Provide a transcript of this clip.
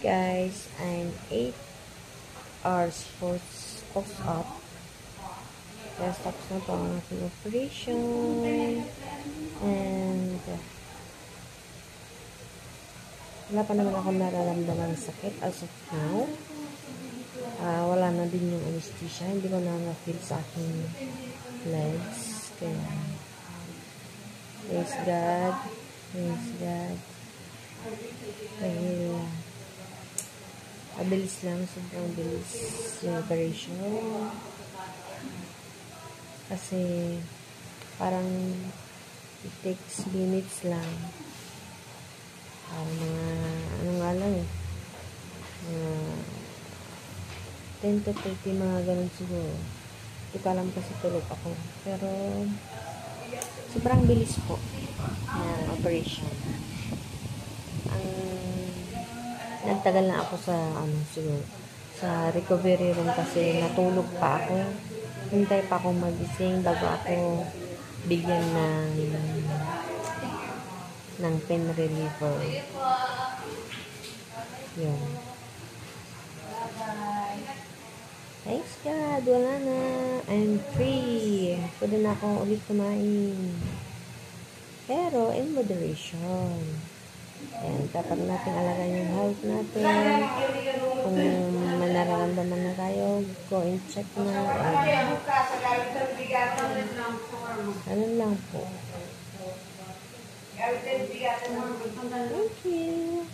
guys, I'm 8 hours post up. Kaya tapos na po ang aking operation. And wala pa naman ako nararamdaman ng sakit as of now. Wala na din yung anesthesia. Hindi ko na na-feel sa aking legs. Kaya praise God. Praise God. Dahil mabilis lang, sobrang bilis yung operation. Kasi parang it takes minutes lang. Mga ano nga lang 10 to 30 mga ganun siguro. Hindi ko alam kasi tulog ako. Pero sobrang bilis po ng operation. Nagtagal na ako sa siguro sa recovery room kasi natulog pa ako. Hintay pa ako magising bago ako bigyan ng pain reliever. Yun. Thanks God, wala na. I'm free. Pwede na ako ulit kumain. Pero in moderation. Ayan, dapat natin alagaan yung health natin. Kung may nararamdaman na tayo, go and check na. Ano lang po. Thank you.